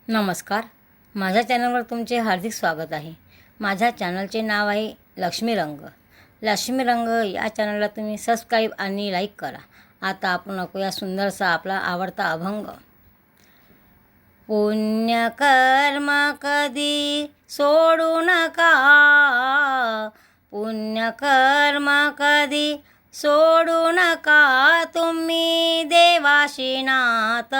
नमस्कार. माझ्या चॅनलवर तुमचे हार्दिक स्वागत आहे. माझ्या चॅनलचे नाव आहे लक्ष्मी रंग. लक्ष्मी रंग या चॅनलला तुम्ही सबस्क्राईब आणि लाईक करा. आता आपण ऐकूया सुंदरसा आपला आवडता अभंग. पुण्यकर्म कधी सोडू नका, पुण्यकर्म कधी सोडू नका, तुम्ही देवाशी नात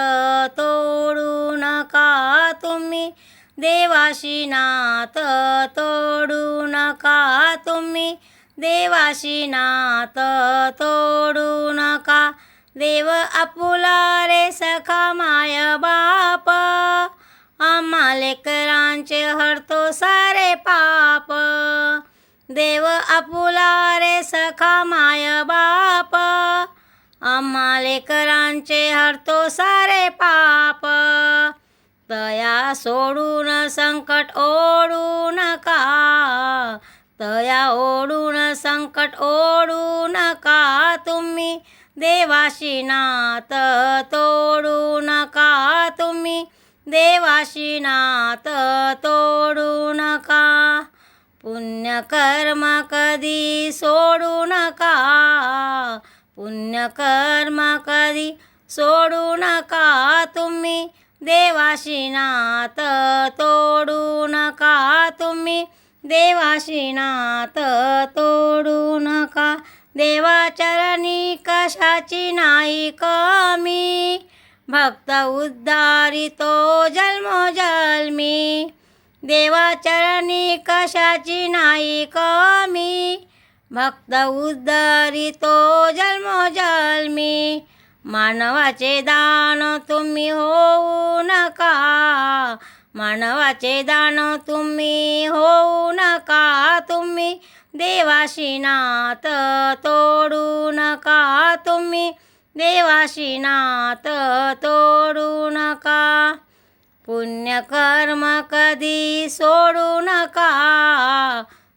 तोडू नका, तुम्ही देवाशी नात तोडू नका, तुम्ही देवाशी नात तोडू नका. देव आपुला रे सखा माय बाप, आम्हा लेकरांचे हरतो सारे पाप. देव आपुला रे सखा माय बाप, आम्हा लेकरांचे हरतो सारे पाप. तया सोडून संकट ओढू नका, तया ओढून संकट ओढू नका, तुम्ही देवाशी नात तोडू नका, तुम्ही देवाशी नात तोडू नका. पुण्यकर्म कधी सोडू नका, पुण्यकर्म कधी सोडू नका, तुम्ही देवाशी नात तोडू नका, तुम्ही देवाशी नात तोडू नका. देवाचरणी कशाची नाही कमी, भक्त उद्धारितो जन्मोजन्मी. देवाचरणी कशाची नाही कमी, भक्त उद्धारितो जन्मोजन्मी. मानवाचे दान तुम्ही होऊ नका, मानवाचे दान तुम्ही होऊ नका, तुम्ही देवाशी नात तोडू नका, तुम्ही देवाशी नात तोडू नका. पुण्यकर्म कधी सोडू नका,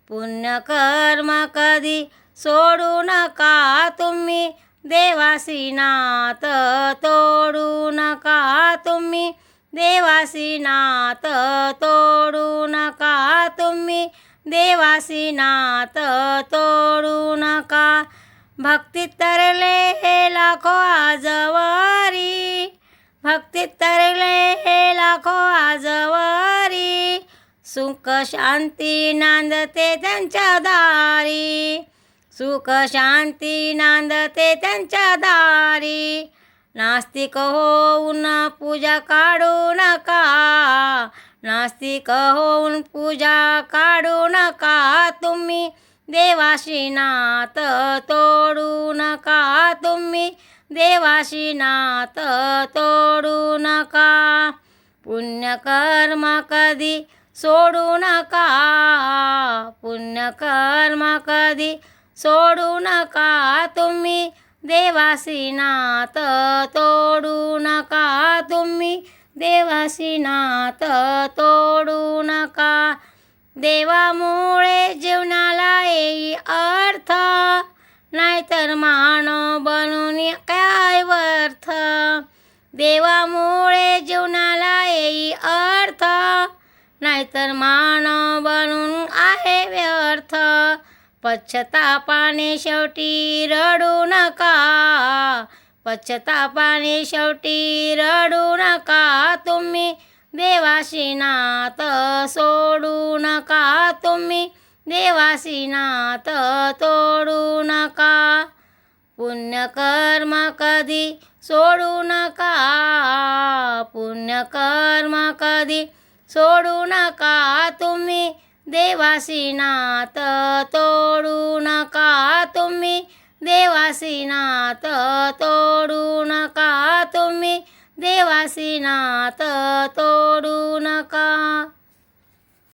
पुण्यकर्म कधी सोडू नका, तुम्ही देवाशी नात तोडू नका, तुम्ही देवाशी नात तोडू नका, तुम्ही देवाशी नात तोडू नका. भक्तीत तरले हे लाखो आजवारी, भक्तीत तरले हे लाखो आजवारी, सुख शांती नांदते त्यांच्या दारी, सुख शांती नांदते त्यांच्या दारी. नास्तिक होऊन पूजा काढू नका, नास्तिक होऊन पूजा काढू नका, तुम्ही देवाशी नात तोडू नका, तुम्ही देवाशी नात तोडू नका. पुण्यकर्म कधी सोडू नका, पुण्यकर्म कधी सोडू नका, तुम्ही देवाशी नात तोडू नका, तुम्ही देवाशी नात तोडू नका. देवामुळे जीवनाला येई अर्थ, नाहीतर मानव बनून काय व्यर्थ. देवामुळे जीवनाला येई अर्थ, नाहीतर मानव बनून आहे व्यर्थ. पश्चातापाने शेवटी रडू नका, पश्चातापाने शेवटी रडू नका, तुम्ही देवाशी नात सोडू नका, तुम्ही देवाशी नात तोडू नका. पुण्यकर्म कधी सोडू नका, पुण्यकर्म कधी सोडू नका, तुम्ही देवाशी नात तोडू नका, तुम्ही देवाशी नात तोडू नका, तुम्ही देवाशी नात तोडू नका.